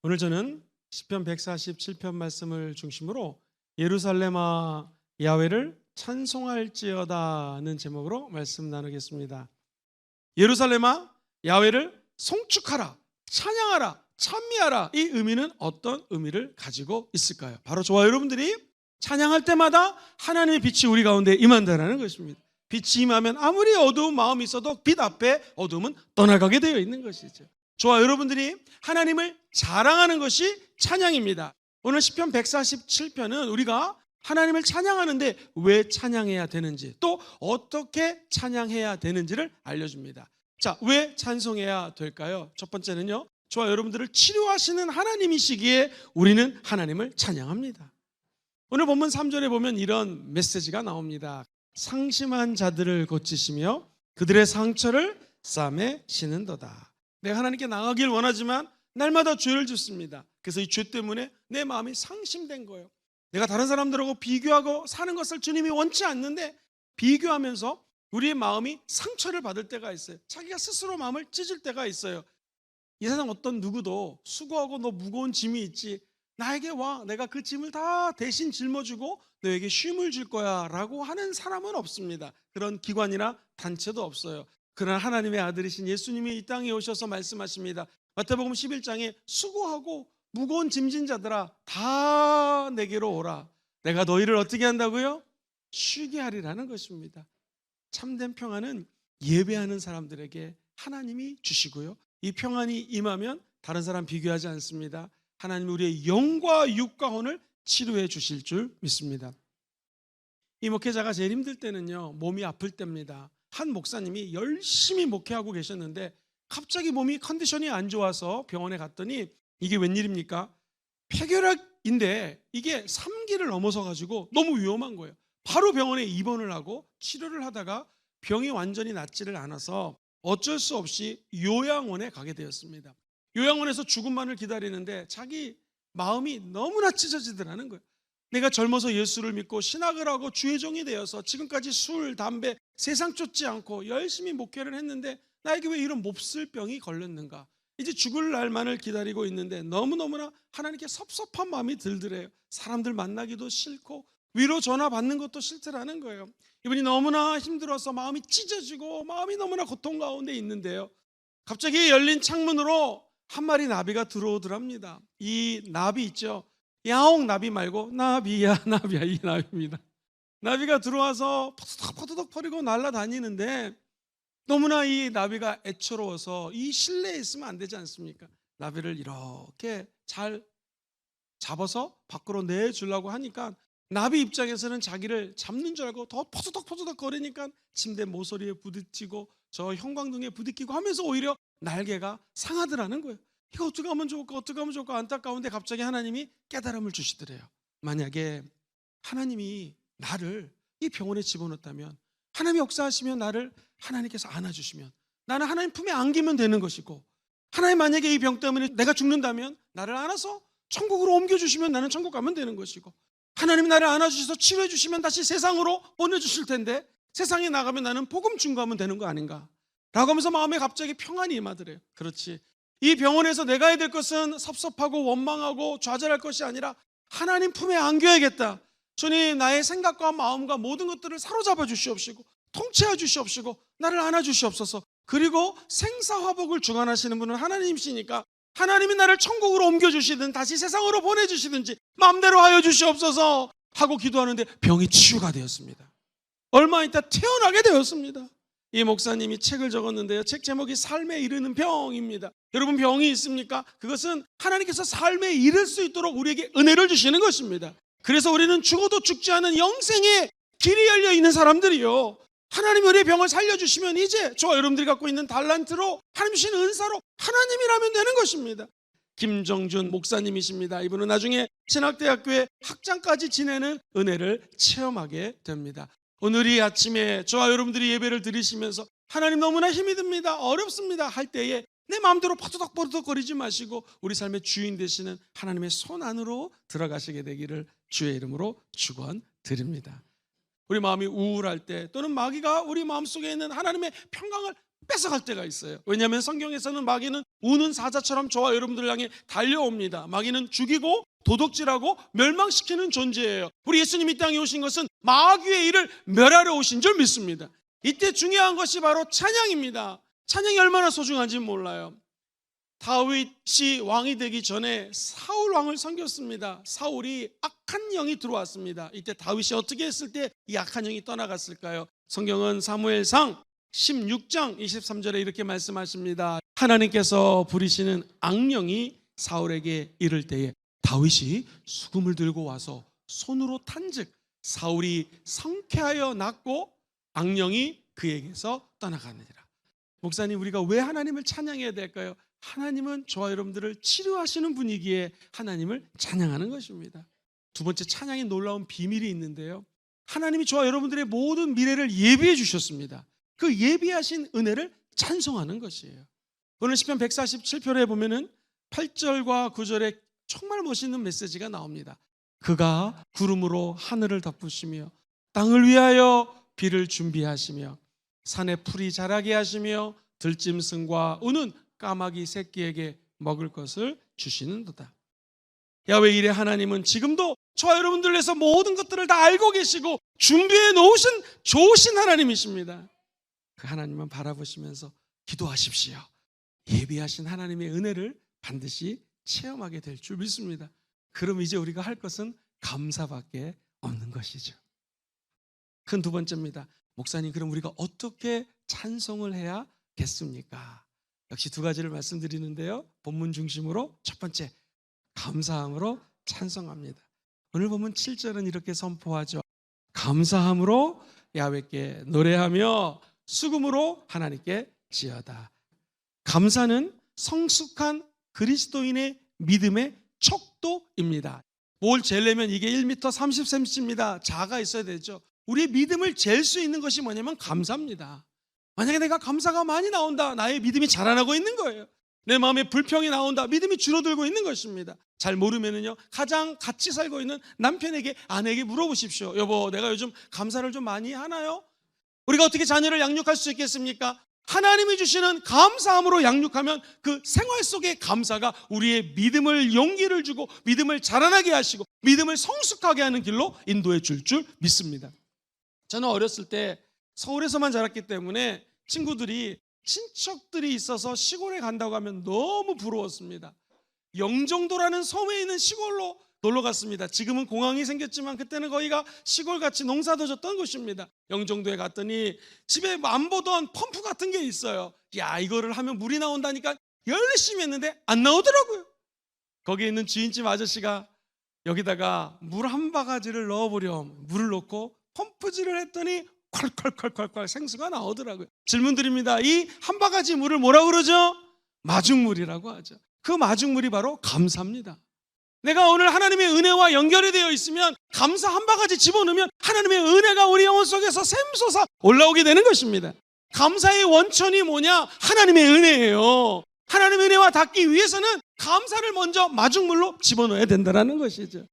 오늘 저는 시편 147편 말씀을 중심으로 예루살렘아 야훼를 찬송할지어다는 제목으로 말씀 나누겠습니다. 예루살렘아 야훼를 송축하라, 찬양하라, 찬미하라. 이 의미는 어떤 의미를 가지고 있을까요? 바로 저와 여러분들이 찬양할 때마다 하나님의 빛이 우리 가운데 임한다는 것입니다. 빛이 임하면 아무리 어두운 마음이 있어도 빛 앞에 어두움은 떠나가게 되어 있는 것이죠. 저와 여러분들이 하나님을 자랑하는 것이 찬양입니다. 오늘 시편 147편은 우리가 하나님을 찬양하는데 왜 찬양해야 되는지, 또 어떻게 찬양해야 되는지를 알려줍니다. 자, 왜 찬송해야 될까요? 첫 번째는요, 저와 여러분들을 치료하시는 하나님이시기에 우리는 하나님을 찬양합니다. 오늘 본문 3절에 보면 이런 메시지가 나옵니다. 상심한 자들을 고치시며 그들의 상처를 싸매시는도다. 내가 하나님께 나가길 원하지만 날마다 죄를 짓습니다. 그래서 이 죄 때문에 내 마음이 상심된 거예요. 내가 다른 사람들하고 비교하고 사는 것을 주님이 원치 않는데 비교하면서 우리의 마음이 상처를 받을 때가 있어요. 자기가 스스로 마음을 찢을 때가 있어요. 이 세상 어떤 누구도 수고하고 너 무거운 짐이 있지, 나에게 와, 내가 그 짐을 다 대신 짊어지고 너에게 쉼을 줄 거야 라고 하는 사람은 없습니다. 그런 기관이나 단체도 없어요. 그러나 하나님의 아들이신 예수님이 이 땅에 오셔서 말씀하십니다. 마태복음 11장에 수고하고 무거운 짐진 자들아 다 내게로 오라. 내가 너희를 어떻게 한다고요? 쉬게 하리라는 것입니다. 참된 평안은 예배하는 사람들에게 하나님이 주시고요, 이 평안이 임하면 다른 사람 비교하지 않습니다. 하나님이 우리의 영과 육과 혼을 치료해 주실 줄 믿습니다. 이 목회자가 제일 힘들 때는요, 몸이 아플 때입니다. 한 목사님이 열심히 목회하고 계셨는데 갑자기 몸이 컨디션이 안 좋아서 병원에 갔더니 이게 웬일입니까? 폐결핵인데 이게 3기를 넘어서 가지고 너무 위험한 거예요. 바로 병원에 입원을 하고 치료를 하다가 병이 완전히 낫지를 않아서 어쩔 수 없이 요양원에 가게 되었습니다. 요양원에서 죽음만을 기다리는데 자기 마음이 너무나 찢어지더라는 거예요. 내가 젊어서 예수를 믿고 신학을 하고 주의 종이 되어서 지금까지 술, 담배, 세상 쫓지 않고 열심히 목회를 했는데 나에게 왜 이런 몹쓸 병이 걸렸는가? 이제 죽을 날만을 기다리고 있는데 너무너무나 하나님께 섭섭한 마음이 들더래요. 사람들 만나기도 싫고 위로 전화 받는 것도 싫더라는 거예요. 이분이 너무나 힘들어서 마음이 찢어지고 마음이 너무나 고통 가운데 있는데요, 갑자기 열린 창문으로 한 마리 나비가 들어오더랍니다. 이 나비 있죠, 야옹 나비 말고 나비야 나비야, 이 나비입니다. 나비가 들어와서 퍼드덕 퍼리고 날아다니는데 너무나 이 나비가 애처로워서 이 실내에 있으면 안 되지 않습니까? 나비를 이렇게 잘 잡아서 밖으로 내주려고 하니까 나비 입장에서는 자기를 잡는 줄 알고 더 퍼드덕 거리니까 침대 모서리에 부딪히고 저 형광등에 부딪히고 하면서 오히려 날개가 상하더라는 거예요. 이거 어떻게 하면 좋을까 안타까운데 갑자기 하나님이 깨달음을 주시더래요. 만약에 하나님이 나를 이 병원에 집어넣었다면, 하나님이 역사하시면 나를 하나님께서 안아주시면 나는 하나님 품에 안기면 되는 것이고, 하나님 만약에 이 병 때문에 내가 죽는다면 나를 안아서 천국으로 옮겨주시면 나는 천국 가면 되는 것이고, 하나님이 나를 안아주셔서 치료해 주시면 다시 세상으로 보내주실 텐데 세상에 나가면 나는 복음 증거하면 되는 거 아닌가 라고 하면서 마음에 갑자기 평안이 임하더래요. 그렇지, 이 병원에서 내가 해야 될 것은 섭섭하고 원망하고 좌절할 것이 아니라 하나님 품에 안겨야겠다. 주님, 나의 생각과 마음과 모든 것들을 사로잡아 주시옵시고 통치해 주시옵시고 나를 안아 주시옵소서. 그리고 생사화복을 주관하시는 분은 하나님이시니까 하나님이 나를 천국으로 옮겨주시든 다시 세상으로 보내주시든지 마음대로 하여 주시옵소서 하고 기도하는데 병이 치유가 되었습니다. 얼마 있다 태어나게 되었습니다. 이 목사님이 책을 적었는데요, 책 제목이 삶에 이르는 병입니다. 여러분, 병이 있습니까? 그것은 하나님께서 삶에 이를 수 있도록 우리에게 은혜를 주시는 것입니다. 그래서 우리는 죽어도 죽지 않은 영생의 길이 열려 있는 사람들이요, 하나님이 우리의 병을 살려주시면 이제 저와 여러분들이 갖고 있는 달란트로, 하나님 주신 은사로 하나님이라면 되는 것입니다. 김정준 목사님이십니다. 이분은 나중에 신학대학교에 학장까지 지내는 은혜를 체험하게 됩니다. 오늘 이 아침에 저와 여러분들이 예배를 드리시면서 하나님 너무나 힘이 듭니다, 어렵습니다 할 때에 내 마음대로 퍼덕퍼덕 거리지 마시고 우리 삶의 주인 되시는 하나님의 손 안으로 들어가시게 되기를 주의 이름으로 축원드립니다. 우리 마음이 우울할 때, 또는 마귀가 우리 마음속에 있는 하나님의 평강을 뺏어갈 때가 있어요. 왜냐하면 성경에서는 마귀는 우는 사자처럼 저와 여러분들을 향해 달려옵니다. 마귀는 죽이고 도둑질하고 멸망시키는 존재예요. 우리 예수님이 이 땅에 오신 것은 마귀의 일을 멸하러 오신 줄 믿습니다. 이때 중요한 것이 바로 찬양입니다. 찬양이 얼마나 소중한지 몰라요. 다윗이 왕이 되기 전에 사울 왕을 섬겼습니다. 사울이 악한 영이 들어왔습니다. 이때 다윗이 어떻게 했을 때 이 악한 영이 떠나갔을까요? 성경은 사무엘상 16장 23절에 이렇게 말씀하십니다. 하나님께서 부리시는 악령이 사울에게 이를 때에 다윗이 수금을 들고 와서 손으로 탄즉 사울이 상쾌하여 낫고 악령이 그에게서 떠나가느니라. 목사님, 우리가 왜 하나님을 찬양해야 될까요? 하나님은 저와 여러분들을 치료하시는 분이기에 하나님을 찬양하는 것입니다. 두 번째, 찬양의 놀라운 비밀이 있는데요, 하나님이 저와 여러분들의 모든 미래를 예비해 주셨습니다. 그 예비하신 은혜를 찬송하는 것이에요. 오늘 시편 147편에 보면은 8절과 9절에 정말 멋있는 메시지가 나옵니다. 그가 구름으로 하늘을 덮으시며 땅을 위하여 비를 준비하시며 산에 풀이 자라게 하시며 들짐승과 우는 까마귀 새끼에게 먹을 것을 주시는도다. 야훼 일의 하나님은 지금도 저와 여러분들 위해서 모든 것들을 다 알고 계시고 준비해 놓으신 좋으신 하나님이십니다. 그 하나님만 바라보시면서 기도하십시오. 예비하신 하나님의 은혜를 반드시 체험하게 될 줄 믿습니다. 그럼 이제 우리가 할 것은 감사밖에 없는 것이죠. 큰 두 번째입니다. 목사님, 그럼 우리가 어떻게 찬송을 해야겠습니까? 역시 두 가지를 말씀드리는데요, 본문 중심으로 첫 번째, 감사함으로 찬송합니다. 오늘 본문 7절은 이렇게 선포하죠. 감사함으로 야훼께 노래하며 수금으로 하나님께 지어다. 감사는 성숙한 그리스도인의 믿음의 척도입니다. 뭘 재려면 이게 1m 30cm입니다. 자가 있어야 되죠. 우리의 믿음을 잴 수 있는 것이 뭐냐면 감사입니다. 만약에 내가 감사가 많이 나온다, 나의 믿음이 자라나고 있는 거예요. 내 마음에 불평이 나온다, 믿음이 줄어들고 있는 것입니다. 잘 모르면은요, 가장 같이 살고 있는 남편에게, 아내에게 물어보십시오. 여보, 내가 요즘 감사를 좀 많이 하나요? 우리가 어떻게 자녀를 양육할 수 있겠습니까? 하나님이 주시는 감사함으로 양육하면 그 생활 속의 감사가 우리의 믿음을, 용기를 주고 믿음을 자라나게 하시고 믿음을 성숙하게 하는 길로 인도해 줄 믿습니다. 저는 어렸을 때 서울에서만 자랐기 때문에 친척들이 있어서 시골에 간다고 하면 너무 부러웠습니다. 영종도라는 섬에 있는 시골로 놀러 갔습니다. 지금은 공항이 생겼지만 그때는 거기가 시골같이 농사도 졌던 곳입니다. 영종도에 갔더니 집에 안 보던 펌프 같은 게 있어요. 야, 이거를 하면 물이 나온다니까 열심히 했는데 안 나오더라고요. 거기에 있는 주인집 아저씨가 여기다가 물 한 바가지를 넣어보렴, 물을 넣고 펌프질을 했더니 콸콸콸콸콸 생수가 나오더라고요. 질문 드립니다. 이 한 바가지 물을 뭐라고 그러죠? 마중물이라고 하죠. 그 마중물이 바로 감사입니다. 내가 오늘 하나님의 은혜와 연결이 되어 있으면 감사 한 바가지 집어넣으면 하나님의 은혜가 우리 영혼 속에서 샘솟아 올라오게 되는 것입니다. 감사의 원천이 뭐냐? 하나님의 은혜예요. 하나님의 은혜와 닿기 위해서는 감사를 먼저 마중물로 집어넣어야 된다는 것이죠.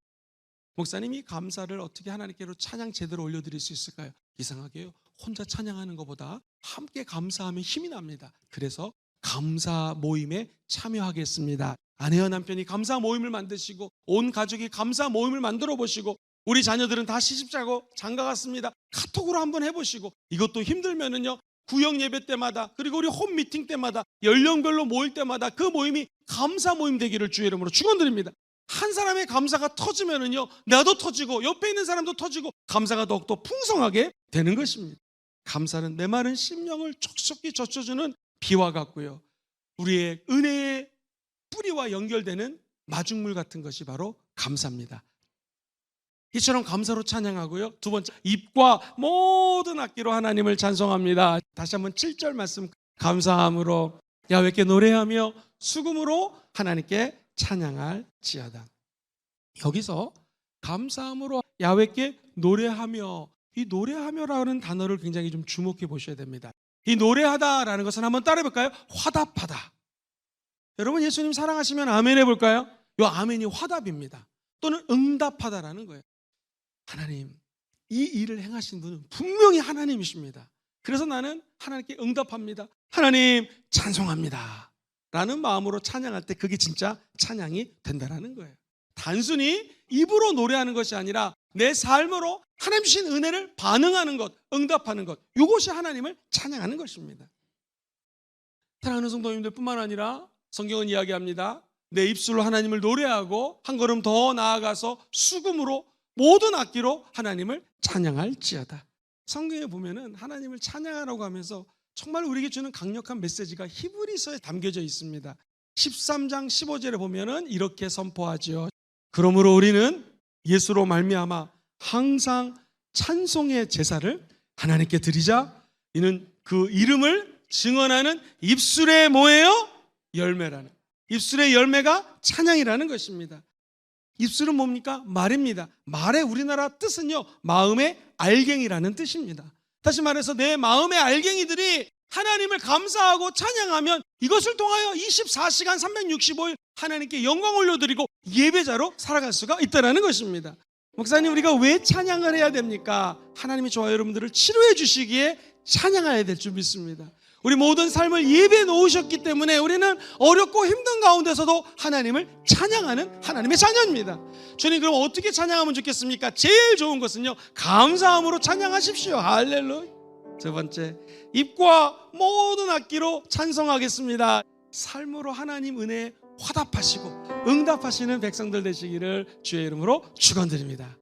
목사님이 감사를 어떻게 하나님께로 찬양 제대로 올려드릴 수 있을까요? 이상하게요, 혼자 찬양하는 것보다 함께 감사하면 힘이 납니다. 그래서 감사 모임에 참여하겠습니다. 아내와 남편이 감사 모임을 만드시고 온 가족이 감사 모임을 만들어 보시고, 우리 자녀들은 다 시집자고 장가 갔습니다. 카톡으로 한번 해보시고, 이것도 힘들면은요, 구역 예배 때마다, 그리고 우리 홈 미팅 때마다, 연령별로 모일 때마다 그 모임이 감사 모임 되기를 주의 이름으로 축원드립니다. 한 사람의 감사가 터지면은요, 나도 터지고 옆에 있는 사람도 터지고 감사가 더욱더 풍성하게 되는 것입니다. 감사는 메마른 심령을 촉촉히 젖혀주는 비와 같고요, 우리의 은혜의 뿌리와 연결되는 마중물 같은 것이 바로 감사입니다. 이처럼 감사로 찬양하고요, 두 번째, 입과 모든 악기로 하나님을 찬송합니다. 다시 한번 7절 말씀, 감사함으로 야훼께 노래하며 수금으로 하나님께 찬양할지어다. 여기서 감사함으로 야훼께 노래하며, 이 노래하며라는 단어를 굉장히 좀 주목해 보셔야 됩니다. 이 노래하다라는 것은 한번 따라해 볼까요? 화답하다. 여러분, 예수님 사랑하시면 아멘 해볼까요? 이 아멘이 화답입니다. 또는 응답하다라는 거예요. 하나님, 이 일을 행하신 분은 분명히 하나님이십니다. 그래서 나는 하나님께 응답합니다. 하나님 찬송합니다 라는 마음으로 찬양할 때 그게 진짜 찬양이 된다는 거예요. 단순히 입으로 노래하는 것이 아니라 내 삶으로 하나님 주신 은혜를 반응하는 것, 응답하는 것, 이것이 하나님을 찬양하는 것입니다. 사랑하는 성도님들 뿐만 아니라 성경은 이야기합니다. 내 입술로 하나님을 노래하고 한 걸음 더 나아가서 수금으로 모든 악기로 하나님을 찬양할지어다. 성경에 보면은 하나님을 찬양하라고 하면서 정말 우리에게 주는 강력한 메시지가 히브리서에 담겨져 있습니다. 13장 15절에 보면은 이렇게 선포하죠. 그러므로 우리는 예수로 말미암아 항상 찬송의 제사를 하나님께 드리자. 이는 그 이름을 증언하는 입술의 뭐예요? 열매라는. 입술의 열매가 찬양이라는 것입니다. 입술은 뭡니까? 말입니다. 말의 우리나라 뜻은요, 마음의 알갱이라는 뜻입니다. 다시 말해서 내 마음의 알갱이들이 하나님을 감사하고 찬양하면 이것을 통하여 24시간 365일 하나님께 영광 올려드리고 예배자로 살아갈 수가 있다는 것입니다. 목사님, 우리가 왜 찬양을 해야 됩니까? 하나님이 저와 여러분들을 치료해 주시기에 찬양해야 될 줄 믿습니다. 우리 모든 삶을 예배에 놓으셨기 때문에 우리는 어렵고 힘든 가운데서도 하나님을 찬양하는 하나님의 자녀입니다. 주님, 그럼 어떻게 찬양하면 좋겠습니까? 제일 좋은 것은요, 감사함으로 찬양하십시오. 할렐루야. 두 번째, 입과 모든 악기로 찬송하겠습니다. 삶으로 하나님 은혜에 화답하시고 응답하시는 백성들 되시기를 주의 이름으로 축원드립니다.